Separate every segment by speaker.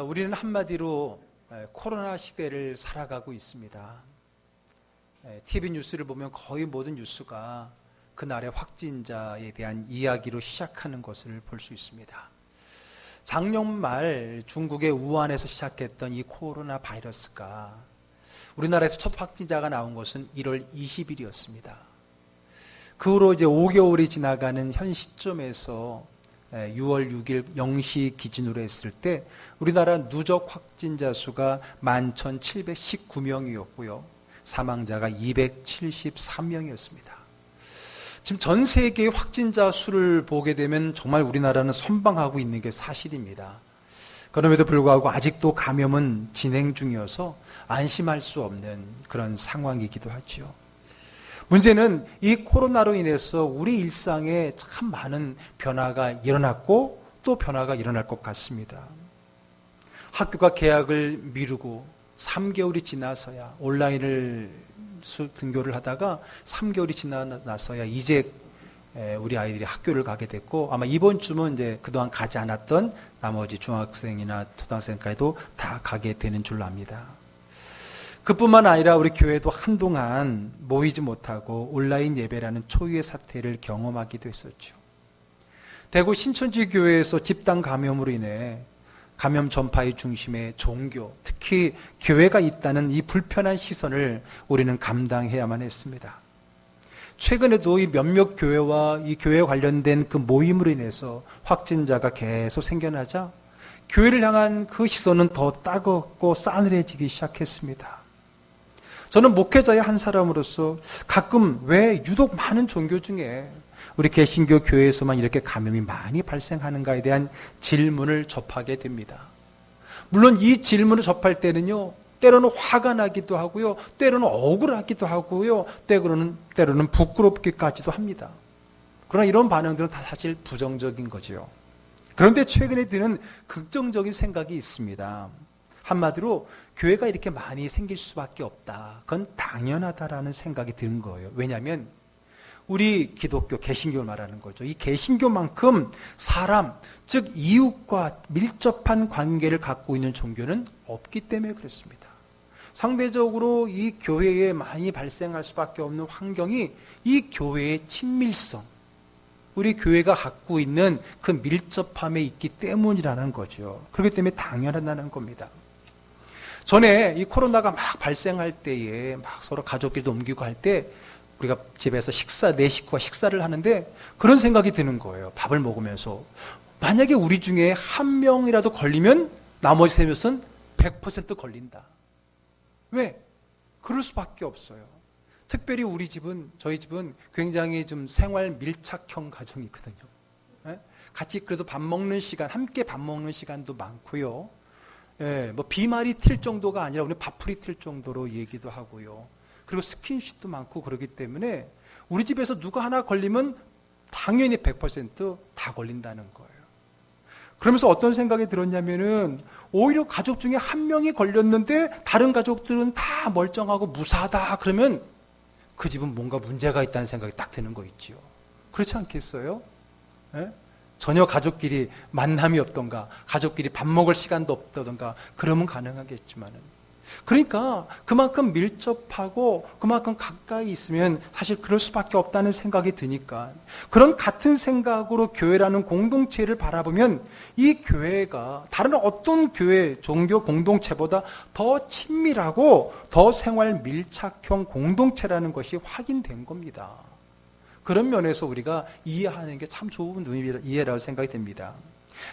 Speaker 1: 우리는 한마디로 코로나 시대를 살아가고 있습니다. TV 뉴스를 보면 거의 모든 뉴스가 그날의 확진자에 대한 이야기로 시작하는 것을 볼 수 있습니다. 작년 말 중국의 우한에서 시작했던 이 코로나 바이러스가 우리나라에서 첫 확진자가 나온 것은 1월 20일이었습니다. 그 후로 이제 5개월이 지나가는 현 시점에서 6월 6일 0시 기준으로 했을 때 우리나라 누적 확진자 수가 11,719명이었고요. 사망자가 273명이었습니다. 지금 전 세계의 확진자 수를 보게 되면 정말 우리나라는 선방하고 있는 게 사실입니다. 그럼에도 불구하고 아직도 감염은 진행 중이어서 안심할 수 없는 그런 상황이기도 하죠. 문제는 이 코로나로 인해서 우리 일상에 참 많은 변화가 일어났고 또 변화가 일어날 것 같습니다. 학교가 개학을 미루고 3개월이 지나서야 온라인을 등교를 하다가 3개월이 지나서야 이제 우리 아이들이 학교를 가게 됐고 아마 이번 주면 이제 그동안 가지 않았던 나머지 중학생이나 초등학생까지도 다 가게 되는 줄로 압니다. 그뿐만 아니라 우리 교회도 한동안 모이지 못하고 온라인 예배라는 초유의 사태를 경험하기도 했었죠. 대구 신천지 교회에서 집단 감염으로 인해 감염 전파의 중심에 종교, 특히 교회가 있다는 이 불편한 시선을 우리는 감당해야만 했습니다. 최근에도 이 몇몇 교회와 이 교회에 관련된 그 모임으로 인해서 확진자가 계속 생겨나자 교회를 향한 그 시선은 더 따갑고 싸늘해지기 시작했습니다. 저는 목회자의 한 사람으로서 가끔 왜 유독 많은 종교 중에 우리 개신교 교회에서만 이렇게 감염이 많이 발생하는가에 대한 질문을 접하게 됩니다. 물론 이 질문을 접할 때는요, 때로는 화가 나기도 하고요, 때로는 억울하기도 하고요, 때로는 부끄럽기까지도 합니다. 그러나 이런 반응들은 다 사실 부정적인 거죠. 그런데 최근에 드는 긍정적인 생각이 있습니다. 한마디로 교회가 이렇게 많이 생길 수밖에 없다. 그건 당연하다라는 생각이 드는 거예요. 왜냐하면 우리 기독교, 개신교를 말하는 거죠. 이 개신교만큼 사람, 즉 이웃과 밀접한 관계를 갖고 있는 종교는 없기 때문에 그렇습니다. 상대적으로 이 교회에 많이 발생할 수밖에 없는 환경이 이 교회의 친밀성, 우리 교회가 갖고 있는 그 밀접함에 있기 때문이라는 거죠. 그렇기 때문에 당연하다는 겁니다. 전에 이 코로나가 막 발생할 때에 막 서로 가족끼리도 옮기고 할 때 우리가 집에서 내 식구가 식사를 하는데 그런 생각이 드는 거예요. 밥을 먹으면서. 만약에 우리 중에 한 명이라도 걸리면 나머지 세 명은 100% 걸린다. 왜? 그럴 수밖에 없어요. 특별히 저희 집은 굉장히 좀 생활 밀착형 가정이거든요. 같이 그래도 밥 먹는 시간, 함께 밥 먹는 시간도 많고요. 뭐 비말이 튈 정도가 아니라 우리 밥풀이 튈 정도로 얘기도 하고요. 그리고 스킨십도 많고 그러기 때문에 우리 집에서 누가 하나 걸리면 당연히 100% 걸린다는 거예요. 그러면서 어떤 생각이 들었냐면은 오히려 가족 중에 한 명이 걸렸는데 다른 가족들은 다 멀쩡하고 무사하다 그러면 그 집은 뭔가 문제가 있다는 생각이 딱 드는 거 있죠. 그렇지 않겠어요? 전혀 가족끼리 만남이 없던가 가족끼리 밥 먹을 시간도 없다던가 그러면 가능하겠지만은 그러니까 그만큼 밀접하고 그만큼 가까이 있으면 사실 그럴 수밖에 없다는 생각이 드니까 그런 같은 생각으로 교회라는 공동체를 바라보면 이 교회가 다른 어떤 교회, 종교 공동체보다 더 친밀하고 더 생활 밀착형 공동체라는 것이 확인된 겁니다. 그런 면에서 우리가 이해하는 게 참 좋은 이해라고 생각이 됩니다.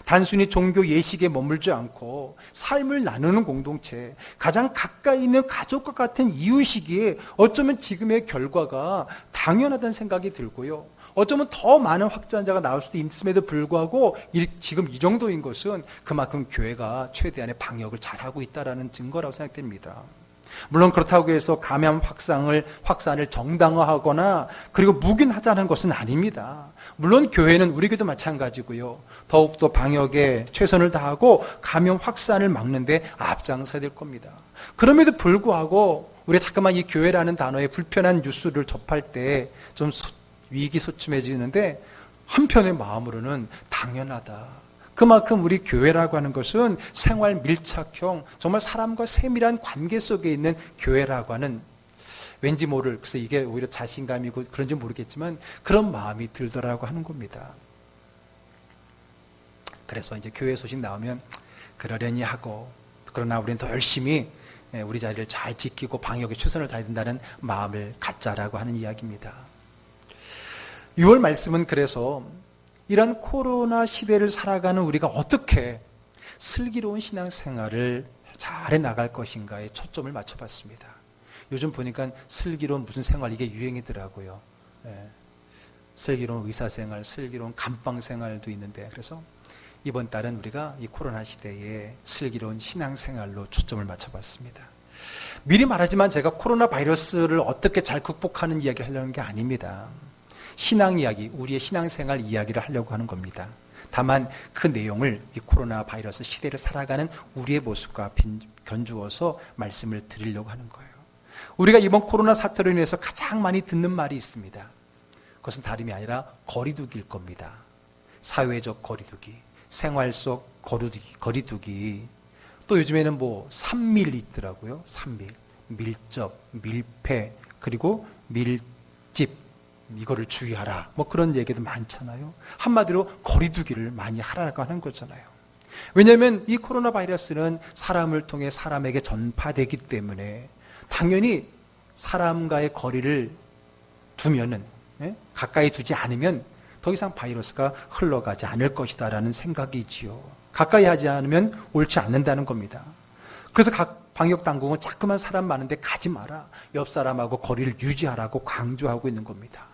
Speaker 1: 단순히 종교 예식에 머물지 않고 삶을 나누는 공동체, 가장 가까이 있는 가족과 같은 이웃이기에 어쩌면 지금의 결과가 당연하다는 생각이 들고요. 어쩌면 더 많은 확진자가 나올 수도 있음에도 불구하고 지금 이 정도인 것은 그만큼 교회가 최대한의 방역을 잘하고 있다는 증거라고 생각됩니다. 물론 그렇다고 해서 감염 확산을 정당화하거나 그리고 묵인하자는 것은 아닙니다. 물론 교회는 우리 교회도 마찬가지고요. 더욱더 방역에 최선을 다하고 감염 확산을 막는 데 앞장서야 될 겁니다. 그럼에도 불구하고 우리가 자꾸만 이 교회라는 단어의 불편한 뉴스를 접할 때 좀 위기소침해지는데 한편의 마음으로는 당연하다. 그만큼 우리 교회라고 하는 것은 생활 밀착형, 정말 사람과 세밀한 관계 속에 있는 교회라고 하는, 왠지 모를, 그래서 이게 오히려 자신감이고 그런지 모르겠지만 그런 마음이 들더라고 하는 겁니다. 그래서 이제 교회 소식 나오면 그러려니 하고, 그러나 우리는 더 열심히 우리 자리를 잘 지키고 방역에 최선을 다해야 된다는 마음을 갖자라고 하는 이야기입니다. 6월 말씀은 그래서 이런 코로나 시대를 살아가는 우리가 어떻게 슬기로운 신앙생활을 잘 해나갈 것인가에 초점을 맞춰봤습니다. 요즘 보니까 슬기로운 무슨 생활, 이게 유행이더라고요. 슬기로운 의사생활, 슬기로운 감방생활도 있는데, 그래서 이번 달은 우리가 이 코로나 시대에 슬기로운 신앙생활로 초점을 맞춰봤습니다. 미리 말하지만 제가 코로나 바이러스를 어떻게 잘 극복하는 이야기를 하려는 게 아닙니다. 신앙 이야기, 우리의 신앙생활 이야기를 하려고 하는 겁니다. 다만 그 내용을 이 코로나 바이러스 시대를 살아가는 우리의 모습과 견주어서 말씀을 드리려고 하는 거예요. 우리가 이번 코로나 사태로 인해서 가장 많이 듣는 말이 있습니다. 그것은 다름이 아니라 거리두기일 겁니다. 사회적 거리두기, 생활 속 거리두기, 또 요즘에는 뭐 3밀 있더라고요. 3밀, 밀접, 밀폐, 그리고 밀집, 이거를 주의하라, 뭐 그런 얘기도 많잖아요. 한마디로 거리두기를 많이 하라고 하는 거잖아요. 왜냐하면 이 코로나 바이러스는 사람을 통해 사람에게 전파되기 때문에 당연히 사람과의 거리를 두면은, 가까이 두지 않으면 더 이상 바이러스가 흘러가지 않을 것이다라는 생각이지요. 가까이 하지 않으면 옳지 않는다는 겁니다. 그래서 각 방역당국은 자꾸만 사람 많은데 가지 마라, 옆 사람하고 거리를 유지하라고 강조하고 있는 겁니다.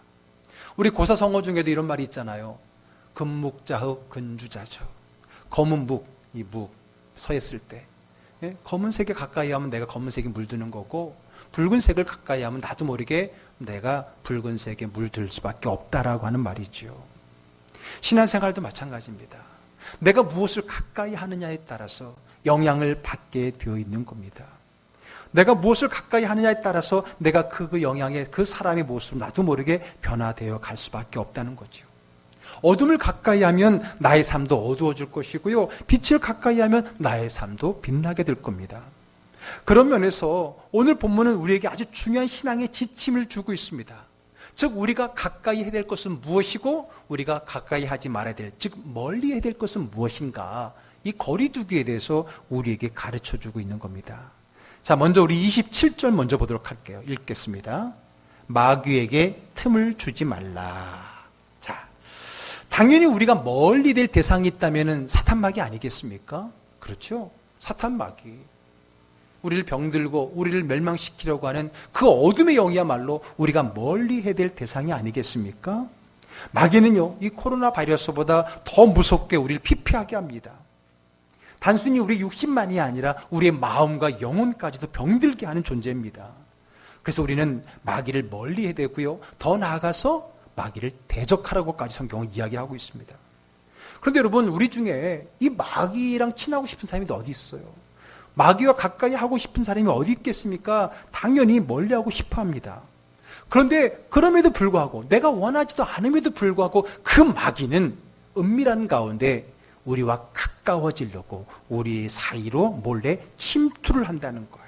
Speaker 1: 우리 고사성어 중에도 이런 말이 있잖아요. 금묵자흑 근주자죠. 검은 묵, 이 묵, 서 있을 때 검은색에 가까이 하면 내가 검은색에 물드는 거고, 붉은색을 가까이 하면 나도 모르게 내가 붉은색에 물들 수밖에 없다라고 하는 말이죠. 신앙생활도 마찬가지입니다. 내가 무엇을 가까이 하느냐에 따라서 영향을 받게 되어 있는 겁니다. 내가 무엇을 가까이 하느냐에 따라서 내가 그 영향에, 그 사람의 모습을 나도 모르게 변화되어 갈 수밖에 없다는 거죠. 어둠을 가까이 하면 나의 삶도 어두워질 것이고요, 빛을 가까이 하면 나의 삶도 빛나게 될 겁니다. 그런 면에서 오늘 본문은 우리에게 아주 중요한 신앙의 지침을 주고 있습니다. 즉 우리가 가까이 해야 될 것은 무엇이고 우리가 가까이 하지 말아야 될, 즉 멀리 해야 될 것은 무엇인가, 이 거리두기에 대해서 우리에게 가르쳐주고 있는 겁니다. 자, 먼저 우리 27절 먼저 보도록 할게요. 읽겠습니다. 마귀에게 틈을 주지 말라. 자, 당연히 우리가 멀리 될 대상이 있다면 사탄마귀 아니겠습니까? 그렇죠? 사탄마귀. 우리를 병들고 우리를 멸망시키려고 하는 그 어둠의 영이야말로 우리가 멀리 해야 될 대상이 아니겠습니까? 마귀는요, 이 코로나 바이러스보다 더 무섭게 우리를 피폐하게 합니다. 단순히 우리 육신만이 아니라 우리의 마음과 영혼까지도 병들게 하는 존재입니다. 그래서 우리는 마귀를 멀리 해야 되고요, 더 나아가서 마귀를 대적하라고까지 성경은 이야기하고 있습니다. 그런데 여러분, 우리 중에 이 마귀랑 친하고 싶은 사람이 어디 있어요? 마귀와 가까이 하고 싶은 사람이 어디 있겠습니까? 당연히 멀리하고 싶어 합니다. 그런데 그럼에도 불구하고, 내가 원하지도 않음에도 불구하고 그 마귀는 은밀한 가운데 우리와 가까워지려고 우리 사이로 몰래 침투를 한다는 거예요.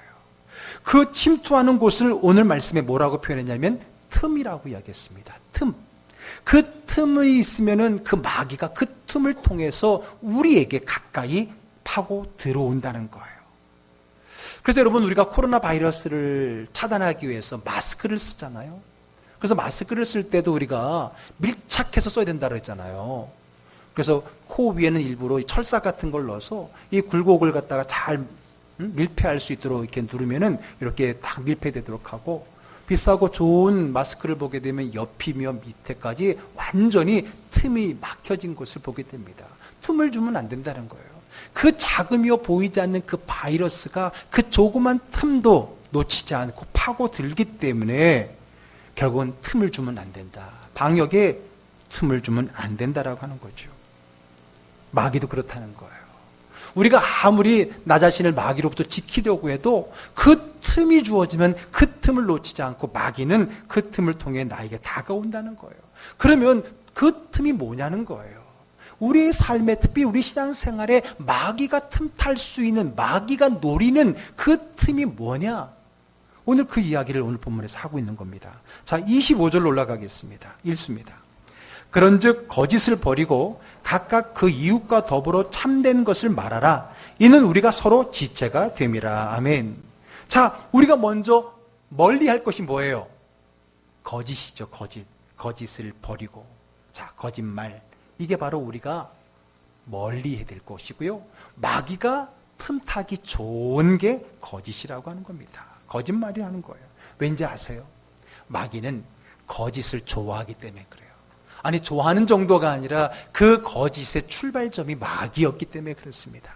Speaker 1: 그 침투하는 곳을 오늘 말씀에 뭐라고 표현했냐면 틈이라고 이야기했습니다. 틈. 그 틈이 있으면은 그 마귀가 그 틈을 통해서 우리에게 가까이 파고 들어온다는 거예요. 그래서 여러분, 우리가 코로나 바이러스를 차단하기 위해서 마스크를 쓰잖아요. 그래서 마스크를 쓸 때도 우리가 밀착해서 써야 된다고 했잖아요. 그래서 코 위에는 일부러 철사 같은 걸 넣어서 이 굴곡을 갖다가 잘 밀폐할 수 있도록 이렇게 누르면은 이렇게 딱 밀폐되도록 하고, 비싸고 좋은 마스크를 보게 되면 옆이며 밑에까지 완전히 틈이 막혀진 곳을 보게 됩니다. 틈을 주면 안 된다는 거예요. 그 작으며 보이지 않는 그 바이러스가 그 조그만 틈도 놓치지 않고 파고들기 때문에 결국은 틈을 주면 안 된다. 방역에 틈을 주면 안 된다라고 하는 거죠. 마귀도 그렇다는 거예요. 우리가 아무리 나 자신을 마귀로부터 지키려고 해도 그 틈이 주어지면 그 틈을 놓치지 않고 마귀는 그 틈을 통해 나에게 다가온다는 거예요. 그러면 그 틈이 뭐냐는 거예요. 우리의 삶에, 특히 우리 신앙생활에 마귀가 틈탈 수 있는, 마귀가 노리는 그 틈이 뭐냐? 오늘 그 이야기를 오늘 본문에서 하고 있는 겁니다. 자, 25절로 올라가겠습니다. 읽습니다. 그런즉 거짓을 버리고 각각 그 이웃과 더불어 참된 것을 말하라. 이는 우리가 서로 지체가 됨이라. 아멘. 자, 우리가 먼저 멀리 할 것이 뭐예요? 거짓이죠. 거짓을 버리고. 자, 거짓말. 이게 바로 우리가 멀리 해야 될 것이고요. 마귀가 틈타기 좋은 게 거짓이라고 하는 겁니다. 거짓말이 하는 거예요. 왠지 아세요? 마귀는 거짓을 좋아하기 때문에 그래요. 아니, 좋아하는 정도가 아니라 그 거짓의 출발점이 마귀였기 때문에 그렇습니다.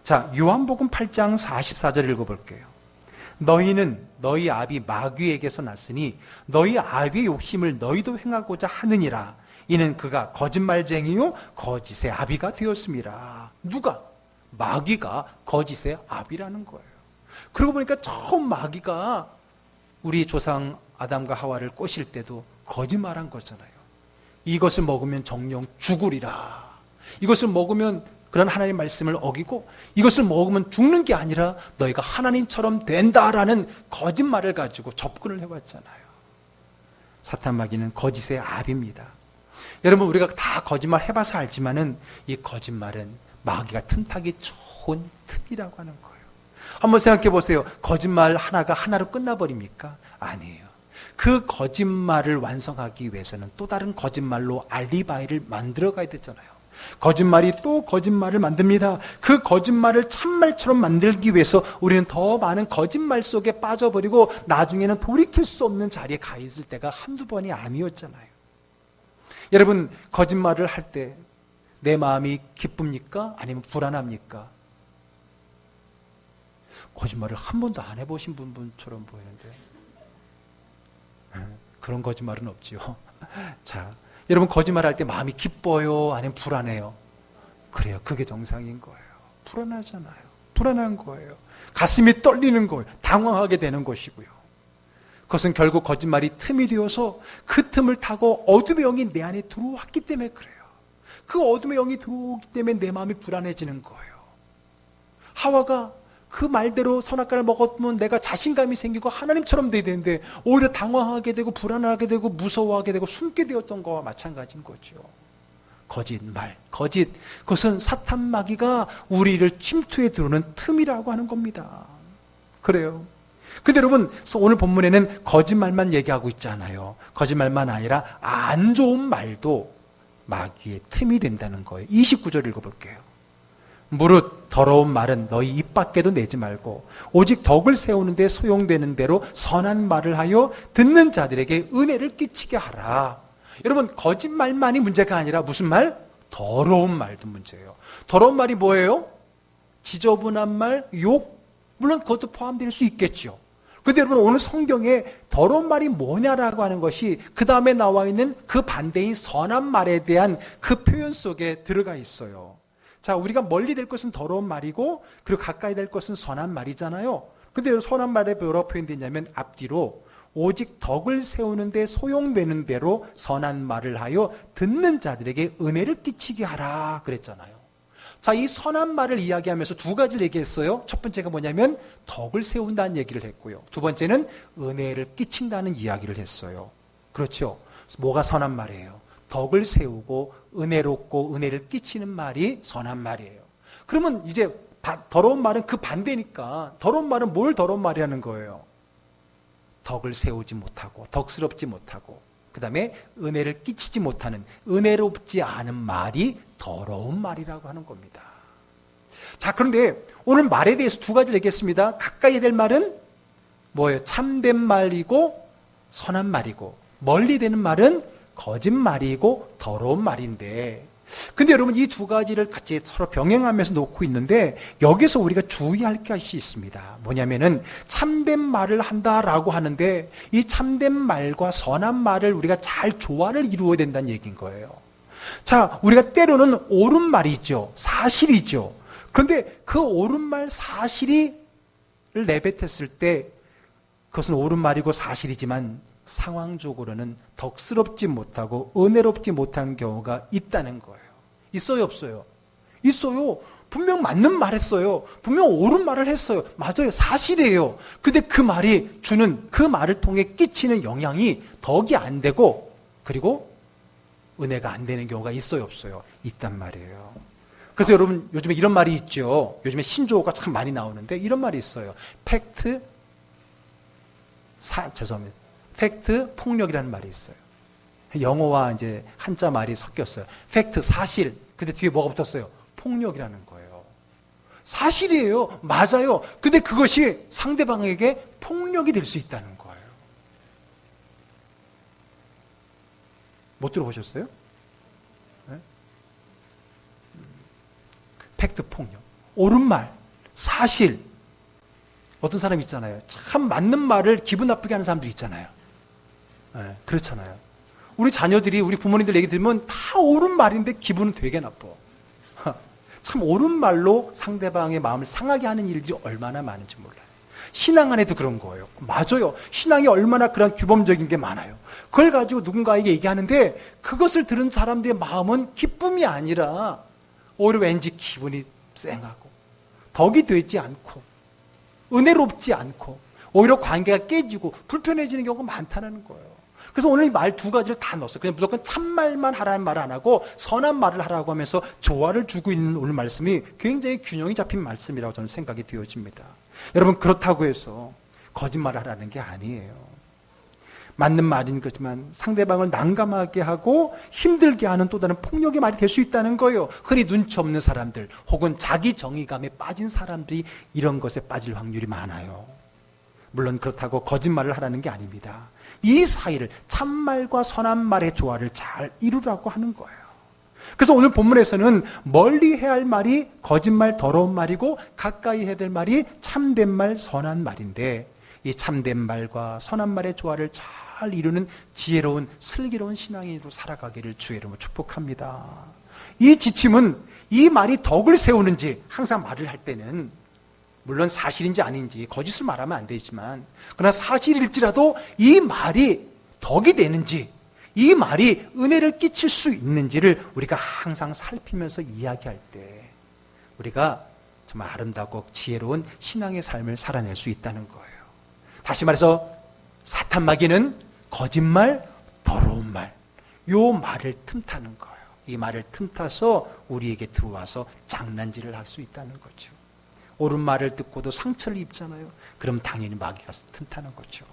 Speaker 1: 자, 요한복음 8장 44절 읽어볼게요. 너희는 너희 아비 마귀에게서 났으니 너희 아비의 욕심을 너희도 행하고자 하느니라. 이는 그가 거짓말쟁이요 거짓의 아비가 되었습니다. 누가? 마귀가 거짓의 아비라는 거예요. 그러고 보니까 처음 마귀가 우리 조상 아담과 하와를 꼬실 때도 거짓말한 거잖아요. 이것을 먹으면 정령 죽으리라. 이것을 먹으면 그런 하나님의 말씀을 어기고 이것을 먹으면 죽는 게 아니라 너희가 하나님처럼 된다라는 거짓말을 가지고 접근을 해왔잖아요. 사탄 마귀는 거짓의 아비입니다. 여러분, 우리가 다 거짓말 해봐서 알지만은 이 거짓말은 마귀가 틈타기 좋은 틈이라고 하는 거예요. 한번 생각해 보세요. 거짓말 하나가 하나로 끝나버립니까? 아니에요. 그 거짓말을 완성하기 위해서는 또 다른 거짓말로 알리바이를 만들어 가야 되잖아요. 거짓말이 또 거짓말을 만듭니다. 그 거짓말을 참말처럼 만들기 위해서 우리는 더 많은 거짓말 속에 빠져버리고 나중에는 돌이킬 수 없는 자리에 가 있을 때가 한두 번이 아니었잖아요. 여러분, 거짓말을 할 때 내 마음이 기쁩니까? 아니면 불안합니까? 거짓말을 한 번도 안 해보신 분처럼 보이는데 그런 거짓말은 없지요. 자, 여러분, 거짓말할 때 마음이 기뻐요? 아니면 불안해요? 그래요. 그게 정상인 거예요. 불안하잖아요. 불안한 거예요. 가슴이 떨리는 거예요. 당황하게 되는 것이고요. 그것은 결국 거짓말이 틈이 되어서 그 틈을 타고 어둠의 영이 내 안에 들어왔기 때문에 그래요. 그 어둠의 영이 들어오기 때문에 내 마음이 불안해지는 거예요. 하와가 그 말대로 선악과를 먹었으면 내가 자신감이 생기고 하나님처럼 돼야 되는데 오히려 당황하게 되고 불안하게 되고 무서워하게 되고 숨게 되었던 거와 마찬가지인 거죠. 거짓말, 거짓, 그것은 사탄 마귀가 우리를 침투해 들어오는 틈이라고 하는 겁니다. 그래요. 근데 여러분, 오늘 본문에는 거짓말만 얘기하고 있지 않아요. 거짓말만 아니라 안 좋은 말도 마귀의 틈이 된다는 거예요. 29절 읽어볼게요. 무릇 더러운 말은 너희 입 밖에도 내지 말고 오직 덕을 세우는 데 소용되는 대로 선한 말을 하여 듣는 자들에게 은혜를 끼치게 하라. 여러분, 거짓말만이 문제가 아니라 무슨 말? 더러운 말도 문제예요. 더러운 말이 뭐예요? 지저분한 말, 욕, 물론 그것도 포함될 수 있겠죠. 그런데 여러분, 오늘 성경에 더러운 말이 뭐냐라고 하는 것이 그 다음에 나와 있는 그 반대인 선한 말에 대한 그 표현 속에 들어가 있어요. 자, 우리가 멀리 될 것은 더러운 말이고 그리고 가까이 될 것은 선한 말이잖아요. 근데 선한 말에 뭐라고 표현되냐면 앞뒤로 오직 덕을 세우는 데 소용되는 대로 선한 말을 하여 듣는 자들에게 은혜를 끼치게 하라 그랬잖아요. 자, 이 선한 말을 이야기하면서 두 가지를 얘기했어요. 첫 번째가 뭐냐면 덕을 세운다는 얘기를 했고요. 두 번째는 은혜를 끼친다는 이야기를 했어요. 그렇죠? 뭐가 선한 말이에요? 덕을 세우고 은혜롭고 은혜를 끼치는 말이 선한 말이에요. 그러면 이제 더러운 말은 그 반대니까 더러운 말은 뭘 더러운 말이라는 거예요? 덕을 세우지 못하고 덕스럽지 못하고 그 다음에 은혜를 끼치지 못하는 은혜롭지 않은 말이 더러운 말이라고 하는 겁니다. 자, 그런데 오늘 말에 대해서 두 가지를 얘기했습니다. 가까이 될 말은 뭐예요? 참된 말이고 선한 말이고 멀리 되는 말은 거짓말이고 더러운 말인데, 근데 여러분, 이 두 가지를 같이 서로 병행하면서 놓고 있는데 여기서 우리가 주의할 것이 있습니다. 뭐냐면은 참된 말을 한다라고 하는데 이 참된 말과 선한 말을 우리가 잘 조화를 이루어야 된다는 얘기인 거예요. 자, 우리가 때로는 옳은 말이죠. 사실이죠. 그런데 그 옳은 말 사실을 내뱉었을 때 그것은 옳은 말이고 사실이지만 상황적으로는 덕스럽지 못하고 은혜롭지 못한 경우가 있다는 거예요. 있어요, 없어요? 있어요. 분명 맞는 말 했어요. 분명 옳은 말을 했어요. 맞아요. 사실이에요. 근데 그 말이 주는, 그 말을 통해 끼치는 영향이 덕이 안 되고, 그리고 은혜가 안 되는 경우가 있어요, 없어요? 있단 말이에요. 그래서 여러분, 요즘에 이런 말이 있죠. 요즘에 신조어가 참 많이 나오는데 이런 말이 있어요. 죄송합니다. 팩트 폭력이라는 말이 있어요. 영어와 이제 한자 말이 섞였어요. 팩트, 사실. 근데 뒤에 뭐가 붙었어요? 폭력이라는 거예요. 사실이에요. 맞아요. 근데 그것이 상대방에게 폭력이 될 수 있다는 거예요. 못 들어보셨어요? 네? 팩트 폭력. 옳은 말, 사실. 어떤 사람 있잖아요. 참 맞는 말을 기분 나쁘게 하는 사람들 있잖아요. 네, 그렇잖아요. 우리 자녀들이 우리 부모님들 얘기 들으면 다 옳은 말인데 기분은 되게 나빠. 참 옳은 말로 상대방의 마음을 상하게 하는 일들이 얼마나 많은지 몰라요. 신앙 안에도 그런 거예요. 맞아요. 신앙이 얼마나 그런 규범적인 게 많아요. 그걸 가지고 누군가에게 얘기하는데 그것을 들은 사람들의 마음은 기쁨이 아니라 오히려 왠지 기분이 쌩하고 덕이 되지 않고 은혜롭지 않고 오히려 관계가 깨지고 불편해지는 경우가 많다는 거예요. 그래서 오늘 이 말 두 가지를 다 넣었어요. 그냥 무조건 참말만 하라는 말을 안 하고 선한 말을 하라고 하면서 조화를 주고 있는 오늘 말씀이 굉장히 균형이 잡힌 말씀이라고 저는 생각이 되어집니다. 여러분, 그렇다고 해서 거짓말을 하라는 게 아니에요. 맞는 말인 거지만 상대방을 난감하게 하고 힘들게 하는 또 다른 폭력의 말이 될 수 있다는 거예요. 흔히 눈치 없는 사람들 혹은 자기 정의감에 빠진 사람들이 이런 것에 빠질 확률이 많아요. 물론 그렇다고 거짓말을 하라는 게 아닙니다. 이 사이를 참말과 선한 말의 조화를 잘 이루라고 하는 거예요. 그래서 오늘 본문에서는 멀리 해야 할 말이 거짓말, 더러운 말이고 가까이 해야 될 말이 참된 말, 선한 말인데 이 참된 말과 선한 말의 조화를 잘 이루는 지혜로운 슬기로운 신앙인으로 살아가기를 주의 이름으로 축복합니다. 이 지침은 이 말이 덕을 세우는지 항상 말을 할 때는 물론 사실인지 아닌지 거짓을 말하면 안 되지만 그러나 사실일지라도 이 말이 덕이 되는지 이 말이 은혜를 끼칠 수 있는지를 우리가 항상 살피면서 이야기할 때 우리가 정말 아름답고 지혜로운 신앙의 삶을 살아낼 수 있다는 거예요. 다시 말해서 사탄 마귀는 거짓말, 더러운 말, 요 말을 틈타는 거예요. 이 말을 틈타서 우리에게 들어와서 장난질을 할 수 있다는 거죠. 옳은 말을 듣고도 상처를 입잖아요. 그럼 당연히 마귀가 틈타는 거죠.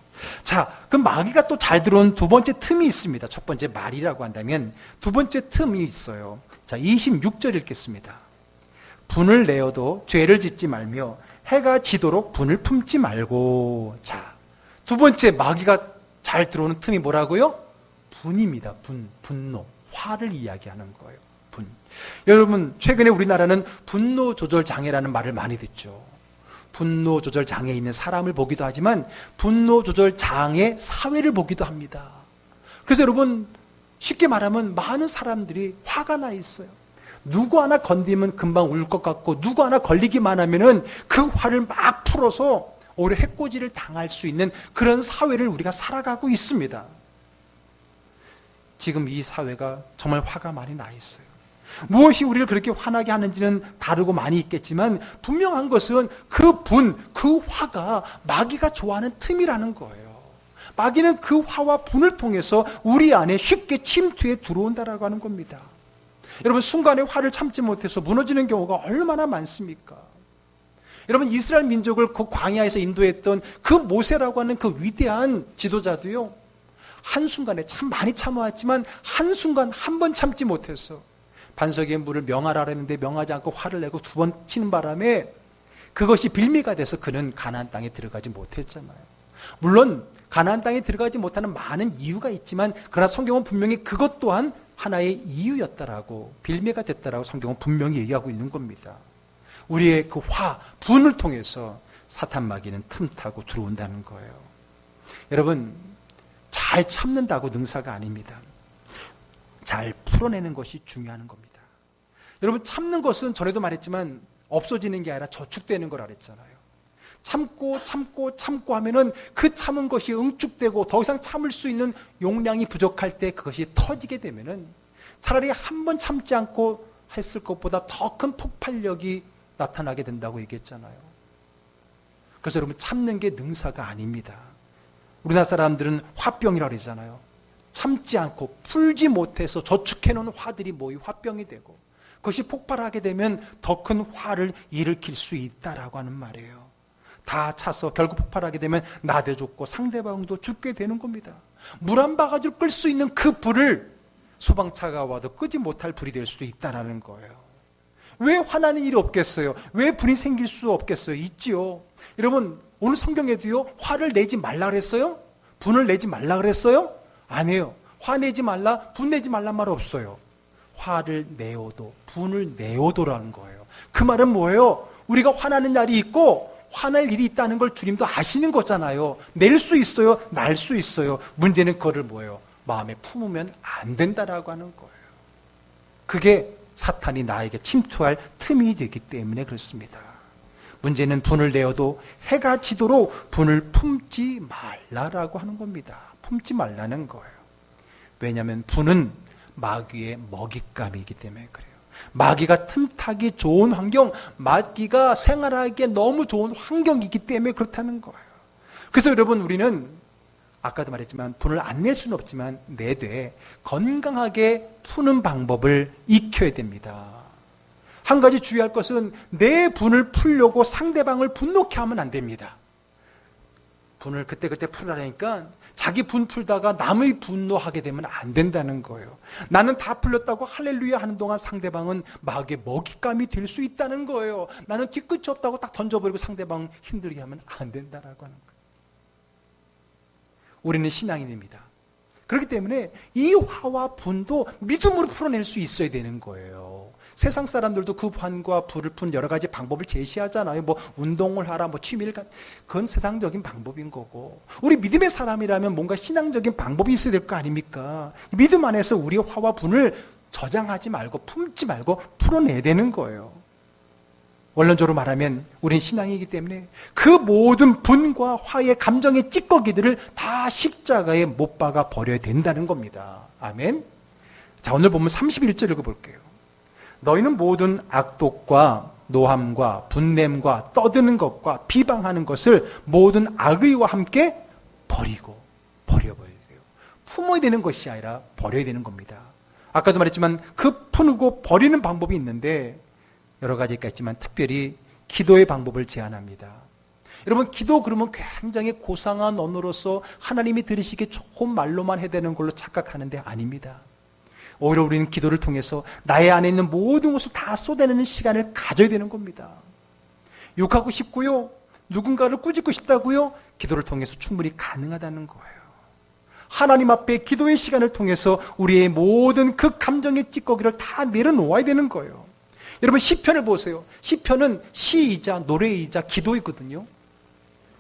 Speaker 1: 자, 그럼 마귀가 또 잘 들어온 두 번째 틈이 있습니다. 첫 번째 말이라고 한다면 두 번째 틈이 있어요. 자, 26절 읽겠습니다. 분을 내어도 죄를 짓지 말며 해가 지도록 분을 품지 말고. 자, 두 번째 마귀가 잘 들어오는 틈이 뭐라고요? 분입니다. 분노, 화를 이야기하는 거예요. 분. 여러분, 최근에 우리나라는 분노 조절 장애라는 말을 많이 듣죠. 분노 조절 장애에 있는 사람을 보기도 하지만 분노 조절 장애 사회를 보기도 합니다. 그래서 여러분, 쉽게 말하면 많은 사람들이 화가 나 있어요. 누구 하나 건드리면 금방 울 것 같고 누구 하나 걸리기만 하면은 그 화를 막 풀어서 오히려 해코지를 당할 수 있는 그런 사회를 우리가 살아가고 있습니다. 지금 이 사회가 정말 화가 많이 나 있어요. 무엇이 우리를 그렇게 화나게 하는지는 다르고 많이 있겠지만 분명한 것은 그 분, 그 화가 마귀가 좋아하는 틈이라는 거예요. 마귀는 그 화와 분을 통해서 우리 안에 쉽게 침투해 들어온다라고 하는 겁니다. 여러분, 순간에 화를 참지 못해서 무너지는 경우가 얼마나 많습니까? 여러분, 이스라엘 민족을 그 광야에서 인도했던 그 모세라고 하는 그 위대한 지도자도요, 한순간에 참 많이 참아왔지만 한순간 한 번 참지 못해서 반석의 물을 명하라 했는데 명하지 않고 화를 내고 두 번 치는 바람에 그것이 빌미가 돼서 그는 가나안 땅에 들어가지 못했잖아요. 물론 가나안 땅에 들어가지 못하는 많은 이유가 있지만 그러나 성경은 분명히 그것 또한 하나의 이유였다라고, 빌미가 됐다라고 성경은 분명히 얘기하고 있는 겁니다. 우리의 그 화, 분을 통해서 사탄 마귀는 틈타고 들어온다는 거예요. 여러분, 잘 참는다고 능사가 아닙니다. 잘 풀어내는 것이 중요한 겁니다. 여러분, 참는 것은 전에도 말했지만 없어지는 게 아니라 저축되는 걸 알았잖아요. 참고 하면은 그 참은 것이 응축되고 더 이상 참을 수 있는 용량이 부족할 때 그것이 터지게 되면은 차라리 한 번 참지 않고 했을 것보다 더 큰 폭발력이 나타나게 된다고 얘기했잖아요. 그래서 여러분, 참는 게 능사가 아닙니다. 우리나라 사람들은 화병이라고 그러잖아요. 참지 않고 풀지 못해서 저축해놓은 화들이 모이 화병이 되고, 그것이 폭발하게 되면 더 큰 화를 일으킬 수 있다라고 하는 말이에요. 다 차서 결국 폭발하게 되면 나도 죽고 상대방도 죽게 되는 겁니다. 물 한 바가지를 끌 수 있는 그 불을 소방차가 와도 끄지 못할 불이 될 수도 있다라는 거예요. 왜 화나는 일이 없겠어요? 왜 불이 생길 수 없겠어요? 있지요. 여러분, 오늘 성경에도요, 화를 내지 말라 그랬어요? 분을 내지 말라 그랬어요? 아니에요. 화내지 말라, 분내지 말란 말 없어요. 화를 내어도, 분을 내어도라는 거예요. 그 말은 뭐예요? 우리가 화나는 날이 있고 화날 일이 있다는 걸 주님도 아시는 거잖아요. 낼 수 있어요, 날 수 있어요. 문제는 그거를 뭐예요? 마음에 품으면 안 된다라고 하는 거예요. 그게 사탄이 나에게 침투할 틈이 되기 때문에 그렇습니다. 문제는 분을 내어도 해가 지도록 분을 품지 말라라고 하는 겁니다. 품지 말라는 거예요. 왜냐하면 분은 마귀의 먹잇감이기 때문에 그래요. 마귀가 틈타기 좋은 환경, 마귀가 생활하기에 너무 좋은 환경이기 때문에 그렇다는 거예요. 그래서 여러분, 우리는 아까도 말했지만 분을 안 낼 수는 없지만 내되 건강하게 푸는 방법을 익혀야 됩니다. 한 가지 주의할 것은 내 분을 풀려고 상대방을 분노케 하면 안 됩니다. 분을 그때그때 풀으라니까 자기 분 풀다가 남의 분노하게 되면 안 된다는 거예요. 나는 다 풀렸다고 할렐루야 하는 동안 상대방은 마귀의 먹잇감이 될 수 있다는 거예요. 나는 뒤끝이 없다고 딱 던져버리고 상대방 힘들게 하면 안 된다라고 하는 거예요. 우리는 신앙인입니다. 그렇기 때문에 이 화와 분도 믿음으로 풀어낼 수 있어야 되는 거예요. 세상 사람들도 그 환과 불을 푼 여러 가지 방법을 제시하잖아요. 뭐 운동을 하라, 뭐 취미를 그건 세상적인 방법인 거고, 우리 믿음의 사람이라면 뭔가 신앙적인 방법이 있어야 될 거 아닙니까? 믿음 안에서 우리의 화와 분을 저장하지 말고 품지 말고 풀어내야 되는 거예요. 원론적으로 말하면 우리는 신앙이기 때문에 그 모든 분과 화의 감정의 찌꺼기들을 다 십자가에 못 박아 버려야 된다는 겁니다. 아멘. 자, 오늘 보면 31절 읽어볼게요. 너희는 모든 악독과 노함과 분냄과 떠드는 것과 비방하는 것을 모든 악의와 함께 버려버려야 돼요. 품어야 되는 것이 아니라 버려야 되는 겁니다. 아까도 말했지만 그 푸고 버리는 방법이 있는데 여러 가지가 있지만 특별히 기도의 방법을 제안합니다. 여러분, 기도 그러면 굉장히 고상한 언어로서 하나님이 들으시기에 좋은 말로만 해야 되는 걸로 착각하는데 아닙니다. 오히려 우리는 기도를 통해서 나의 안에 있는 모든 것을 다 쏟아내는 시간을 가져야 되는 겁니다. 욕하고 싶고요, 누군가를 꾸짖고 싶다고요, 기도를 통해서 충분히 가능하다는 거예요. 하나님 앞에 기도의 시간을 통해서 우리의 모든 그 감정의 찌꺼기를 다 내려놓아야 되는 거예요. 여러분, 시편을 보세요. 시편은 시이자 노래이자 기도이거든요.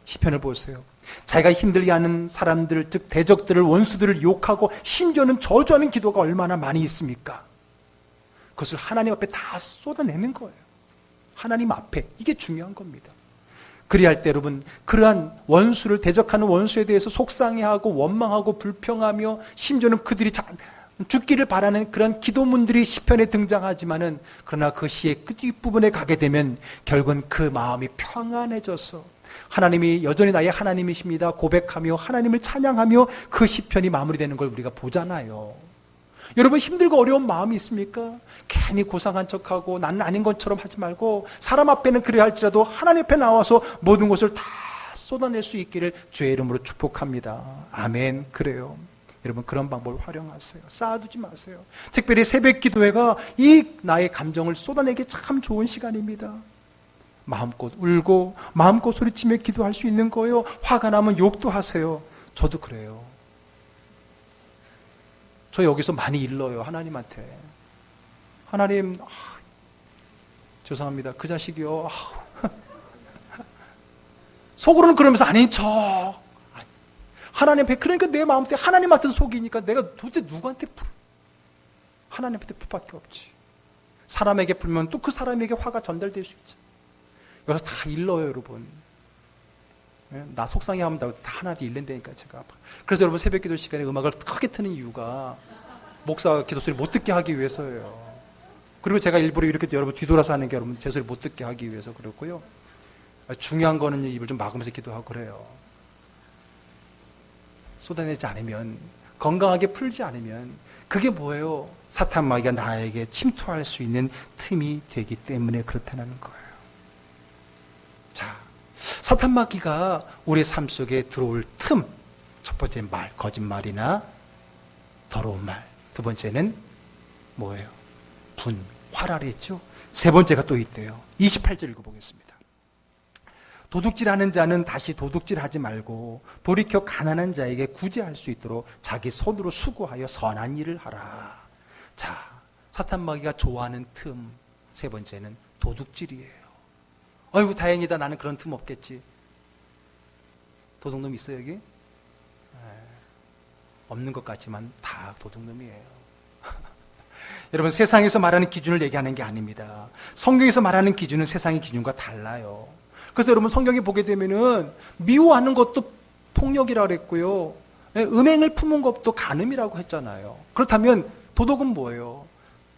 Speaker 1: 시편을 보세요. 자기가 힘들게 하는 사람들, 즉 대적들을, 원수들을 욕하고 심지어는 저주하는 기도가 얼마나 많이 있습니까? 그것을 하나님 앞에 다 쏟아내는 거예요. 하나님 앞에. 이게 중요한 겁니다. 그리할 때 여러분, 그러한 원수를, 대적하는 원수에 대해서 속상해하고 원망하고 불평하며 심지어는 그들이 죽기를 바라는 그런 기도문들이 시편에 등장하지만은, 그러나 그 시의 끝부분에 가게 되면 결국은 그 마음이 평안해져서 하나님이 여전히 나의 하나님이십니다 고백하며 하나님을 찬양하며 그 시편이 마무리되는 걸 우리가 보잖아요. 여러분, 힘들고 어려운 마음이 있습니까? 괜히 고상한 척하고 나는 아닌 것처럼 하지 말고 사람 앞에는 그래야 할지라도 하나님 앞에 나와서 모든 것을 다 쏟아낼 수 있기를 주의 이름으로 축복합니다. 아멘. 그래요. 여러분, 그런 방법을 활용하세요. 쌓아두지 마세요. 특별히 새벽 기도회가 이 나의 감정을 쏟아내기 참 좋은 시간입니다. 마음껏 울고 마음껏 소리치며 기도할 수 있는 거예요. 화가 나면 욕도 하세요. 저도 그래요. 저 여기서 많이 일러요, 하나님한테. 하나님, 죄송합니다. 그 자식이요. 속으로는 그러면서 아닌 척. 하나님 앞에, 그러니까 내 마음속에 하나님한테 속이니까 내가 도대체 누구한테 하나님한테 풀밖에 없지. 사람에게 풀면 또 그 사람에게 화가 전달될 수 있죠. 여기서 다 일러요, 여러분. 나 속상해 하면 다 하나한테 일른다니까, 제가. 그래서 여러분, 새벽 기도 시간에 음악을 크게 트는 이유가 목사 기도 소리 못 듣게 하기 위해서예요. 그리고 제가 일부러 이렇게 여러분 뒤돌아서 하는 게 여러분 제 소리 못 듣게 하기 위해서 그렇고요. 중요한 거는 입을 좀 막으면서 기도하고 그래요. 쏟아내지 않으면, 건강하게 풀지 않으면 그게 뭐예요? 사탄 마귀가 나에게 침투할 수 있는 틈이 되기 때문에 그렇다는 거예요. 자, 사탄 마귀가 우리의 삶 속에 들어올 틈, 첫 번째 말, 거짓말이나 더러운 말. 두 번째는 뭐예요? 분, 화라를 했죠. 세 번째가 또 있대요. 28절 읽어보겠습니다. 도둑질하는 자는 다시 도둑질하지 말고 돌이켜 가난한 자에게 구제할 수 있도록 자기 손으로 수고하여 선한 일을 하라. 자, 사탄 마귀가 좋아하는 틈, 세 번째는 도둑질이에요. 아이고 다행이다, 나는 그런 틈 없겠지. 도둑놈 있어요 여기? 없는 것 같지만 다 도둑놈이에요. 여러분, 세상에서 말하는 기준을 얘기하는 게 아닙니다. 성경에서 말하는 기준은 세상의 기준과 달라요. 그래서 여러분 성경에 보게 되면은 미워하는 것도 폭력이라고 그랬고요. 음행을 품은 것도 간음이라고 했잖아요. 그렇다면 도덕은 뭐예요?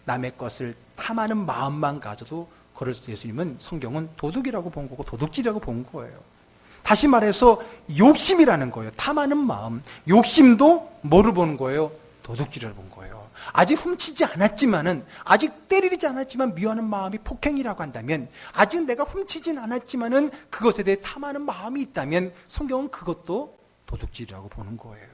Speaker 1: 남의 것을 탐하는 마음만 가져도 그걸 예수님은 성경은 도둑이라고 본 거고 도둑질이라고 본 거예요. 다시 말해서 욕심이라는 거예요. 탐하는 마음. 욕심도 뭐를 보는 거예요? 도둑질을 본 거예요. 아직 훔치지 않았지만은, 아직 때리지 않았지만 미워하는 마음이 폭행이라고 한다면, 아직 내가 훔치진 않았지만은 그것에 대해 탐하는 마음이 있다면 성경은 그것도 도둑질이라고 보는 거예요.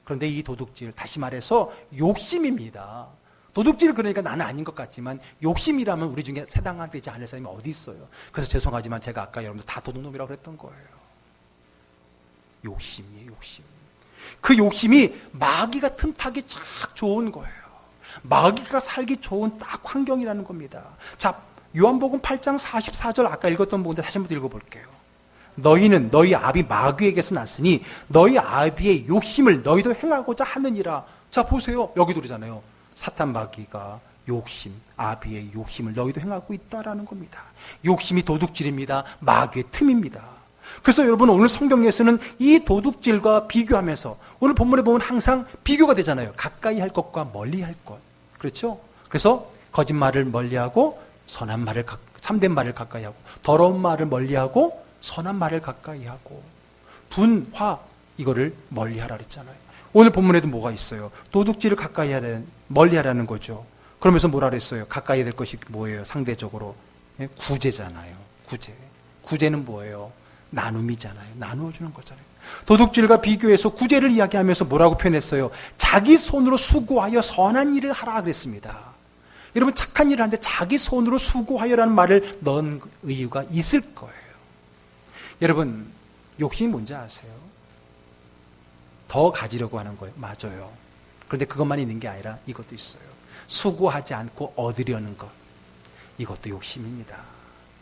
Speaker 1: 그런데 이 도둑질, 다시 말해서 욕심입니다. 도둑질, 그러니까 나는 아닌 것 같지만 욕심이라면 우리 중에 세당되지 않을 사람이 어디 있어요. 그래서 죄송하지만 제가 아까 여러분들 다 도둑놈이라고 그랬던 거예요. 욕심이에요, 욕심. 그 욕심이 마귀가 틈타기 쫙 좋은 거예요. 마귀가 살기 좋은 딱 환경이라는 겁니다. 자, 요한복음 8장 44절 아까 읽었던 부분인데 다시 한번 읽어볼게요. 너희는 너희 아비 마귀에게서 났으니 너희 아비의 욕심을 너희도 행하고자 하느니라. 자, 보세요. 여기도 그러잖아요. 사탄 마귀가 욕심, 아비의 욕심을 너희도 행하고 있다라는 겁니다. 욕심이 도둑질입니다. 마귀의 틈입니다. 그래서 여러분 오늘 성경에서는 이 도둑질과 비교하면서 오늘 본문에 보면 항상 비교가 되잖아요. 가까이 할 것과 멀리 할 것. 그렇죠? 그래서 거짓말을 멀리하고 선한 말을, 참된 말을 가까이 하고, 더러운 말을 멀리하고 선한 말을 가까이 하고, 분, 화, 이거를 멀리하라 그랬잖아요. 오늘 본문에도 뭐가 있어요? 도둑질을 가까이 하라는, 멀리하라는 거죠. 그러면서 뭐라 그랬어요? 가까이 될 것이 뭐예요? 상대적으로 구제잖아요. 구제. 구제는 뭐예요? 나눔이잖아요. 나누어주는 거잖아요. 도둑질과 비교해서 구제를 이야기하면서 뭐라고 표현했어요? 자기 손으로 수고하여 선한 일을 하라 그랬습니다. 여러분, 착한 일을 하는데 자기 손으로 수고하여라는 말을 넣은 이유가 있을 거예요. 여러분, 욕심이 뭔지 아세요? 더 가지려고 하는 거예요. 맞아요. 그런데 그것만 있는 게 아니라 이것도 있어요. 수고하지 않고 얻으려는 것. 이것도 욕심입니다.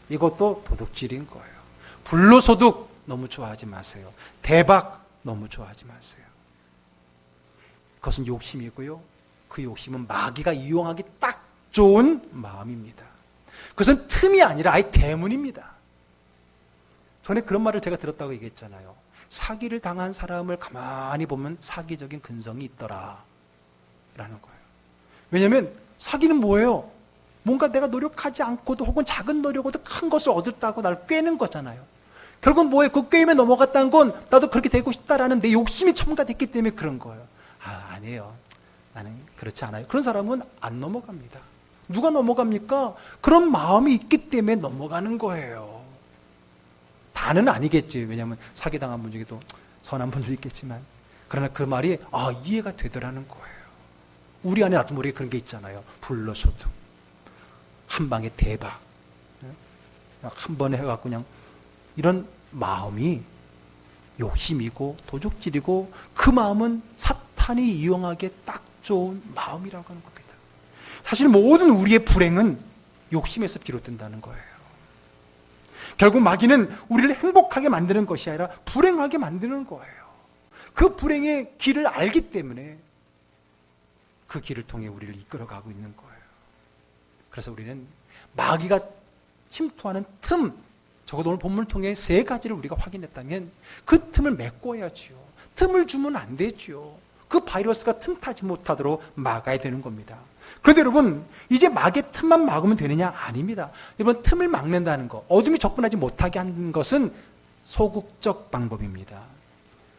Speaker 1: 이것도 도둑질인 거예요. 불로소득 너무 좋아하지 마세요. 대박 너무 좋아하지 마세요. 그것은 욕심이고요. 그 욕심은 마귀가 이용하기 딱 좋은 마음입니다. 그것은 틈이 아니라 아예 대문입니다. 전에 그런 말을 제가 들었다고 얘기했잖아요. 사기를 당한 사람을 가만히 보면 사기적인 근성이 있더라 라는 거예요. 왜냐하면 사기는 뭐예요? 뭔가 내가 노력하지 않고도 혹은 작은 노력으로도 큰 것을 얻었다고 나를 꿰는 거잖아요. 결국은 뭐예요? 그 꿰임에 넘어갔다는 건 나도 그렇게 되고 싶다라는 내 욕심이 첨가됐기 때문에 그런 거예요. 아니에요. 나는 그렇지 않아요. 그런 사람은 안 넘어갑니다. 누가 넘어갑니까? 그런 마음이 있기 때문에 넘어가는 거예요. 다는 아니겠지. 왜냐하면 사기당한 분 중에도 선한 분도 있겠지만. 그러나 그 말이 이해가 되더라는 거예요. 우리 안에 나도 모르게 그런 게 있잖아요. 불로소득. 한 방에 대박. 한 번에 해갖고 그냥 이런 마음이 욕심이고 도둑질이고 그 마음은 사탄이 이용하기에 딱 좋은 마음이라고 하는 겁니다. 사실 모든 우리의 불행은 욕심에서 비롯된다는 거예요. 결국 마귀는 우리를 행복하게 만드는 것이 아니라 불행하게 만드는 거예요. 그 불행의 길을 알기 때문에 그 길을 통해 우리를 이끌어가고 있는 거예요. 그래서 우리는 마귀가 침투하는 틈, 적어도 오늘 본문을 통해 세 가지를 우리가 확인했다면 그 틈을 메꿔야지요. 틈을 주면 안 되죠. 그 바이러스가 틈타지 못하도록 막아야 되는 겁니다. 그런데 여러분, 이제 마귀의 틈만 막으면 되느냐? 아닙니다. 여러분, 틈을 막는다는 거, 어둠이 접근하지 못하게 하는 것은 소극적 방법입니다.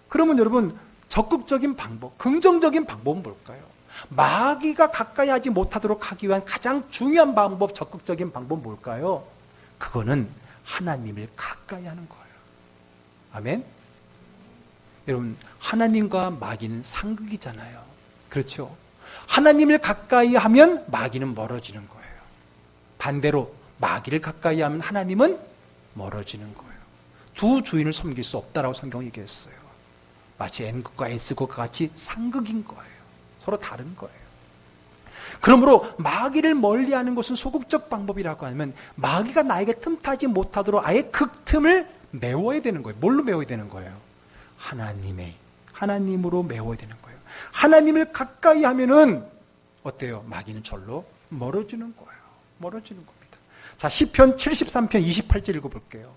Speaker 1: 그러면 여러분, 적극적인 방법, 긍정적인 방법은 뭘까요? 마귀가 가까이 하지 못하도록 하기 위한 가장 중요한 방법, 적극적인 방법은 뭘까요? 그거는 하나님을 가까이 하는 거예요. 아멘? 여러분, 하나님과 마귀는 상극이잖아요. 그렇죠? 하나님을 가까이 하면 마귀는 멀어지는 거예요. 반대로 마귀를 가까이 하면 하나님은 멀어지는 거예요. 두 주인을 섬길 수 없다라고 성경이 얘기했어요. 마치 N극과 S극과 같이 상극인 거예요. 서로 다른 거예요. 그러므로 마귀를 멀리하는 것은 소극적 방법이라고 하면 마귀가 나에게 틈타지 못하도록 아예 그 틈을 메워야 되는 거예요. 뭘로 메워야 되는 거예요? 하나님으로 메워야 되는 거예요. 하나님을 가까이 하면은 어때요? 마귀는 절로 멀어지는 거예요. 멀어지는 겁니다. 자, 시편 73편 28절 읽어볼게요.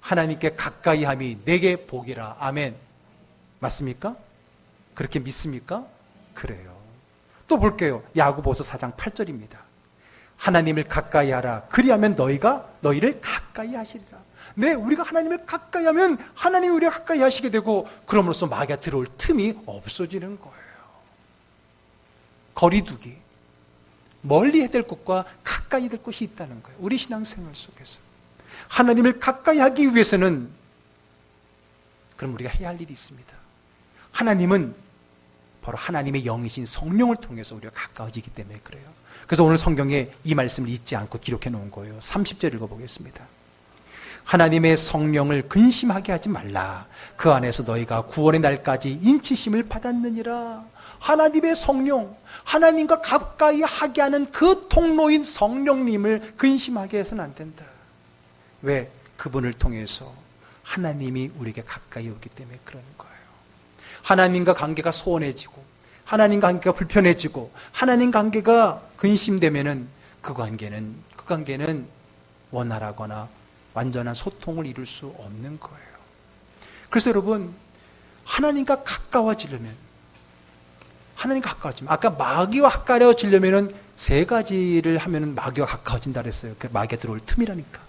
Speaker 1: 하나님께 가까이 함이 내게 복이라. 아멘. 맞습니까? 그렇게 믿습니까? 그래요. 또 볼게요. 야고보서 4장 8절입니다. 하나님을 가까이 하라. 그리하면 너희를 가까이 하시리라. 네, 우리가 하나님을 가까이 하면 하나님이 우리가 가까이 하시게 되고, 그럼으로써 마귀가 들어올 틈이 없어지는 거예요. 거리두기. 멀리 해야 될 것과 가까이 될 것이 있다는 거예요. 우리 신앙생활 속에서. 하나님을 가까이 하기 위해서는 그럼 우리가 해야 할 일이 있습니다. 하나님은 바로 하나님의 영이신 성령을 통해서 우리가 가까워지기 때문에 그래요. 그래서 오늘 성경에 이 말씀을 잊지 않고 기록해 놓은 거예요. 30절 읽어보겠습니다. 하나님의 성령을 근심하게 하지 말라. 그 안에서 너희가 구원의 날까지 인치심을 받았느니라. 하나님의 성령, 하나님과 가까이 하게 하는 그 통로인 성령님을 근심하게 해서는 안 된다. 왜? 그분을 통해서 하나님이 우리에게 가까이 오기 때문에 그러는 거예요. 하나님과 관계가 소원해지고, 하나님과 관계가 불편해지고, 하나님 관계가 근심되면은 그 관계는 원활하거나 완전한 소통을 이룰 수 없는 거예요. 그래서 여러분, 하나님과 가까워지려면, 아까 마귀와 가까워지려면은 세 가지를 하면은 마귀와 가까워진다 그랬어요. 그 마귀가 들어올 틈이라니까.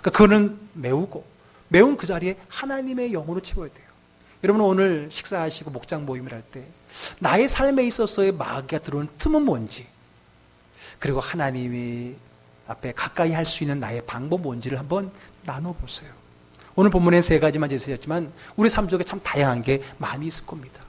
Speaker 1: 그러니까 그거는 메운 그 자리에 하나님의 영으로 채워야 돼요. 여러분, 오늘 식사하시고 목장 모임을 할 때 나의 삶에 있어서의 마귀가 들어온 틈은 뭔지, 그리고 하나님이 앞에 가까이 할 수 있는 나의 방법 뭔지를 한번 나눠보세요. 오늘 본문에 세 가지만 제시했지만 우리 삶 속에 참 다양한 게 많이 있을 겁니다.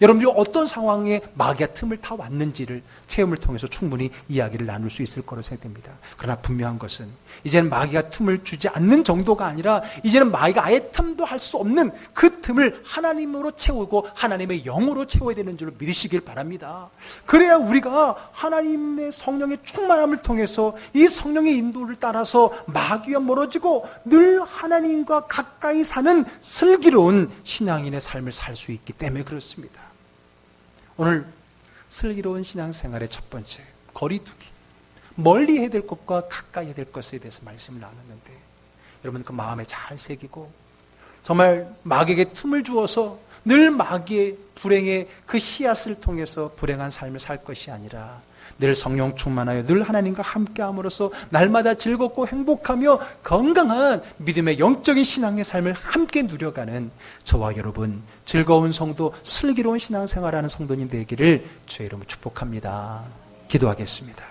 Speaker 1: 여러분들이 어떤 상황에 마귀가 틈을 타 왔는지를 체험을 통해서 충분히 이야기를 나눌 수 있을 거로 생각됩니다. 그러나 분명한 것은 이제는 마귀가 틈을 주지 않는 정도가 아니라 이제는 마귀가 아예 틈도 할 수 없는 그 틈을 하나님으로 채우고 하나님의 영으로 채워야 되는 줄로 믿으시길 바랍니다. 그래야 우리가 하나님의 성령의 충만함을 통해서 이 성령의 인도를 따라서 마귀와 멀어지고 늘 하나님과 가까이 사는 슬기로운 신앙인의 삶을 살 수 있기 때문에 그렇습니다. 오늘 슬기로운 신앙생활의 첫 번째, 거리두기. 멀리 해야 될 것과 가까이 해야 될 것에 대해서 말씀을 나눴는데, 여러분 그 마음에 잘 새기고 정말 마귀에게 틈을 주어서 늘 마귀의 불행의 그 씨앗을 통해서 불행한 삶을 살 것이 아니라 늘 성령 충만하여 늘 하나님과 함께함으로써 날마다 즐겁고 행복하며 건강한 믿음의 영적인 신앙의 삶을 함께 누려가는 저와 여러분, 즐거운 성도, 슬기로운 신앙생활하는 성도님 되기를 주의 이름으로 축복합니다. 기도하겠습니다.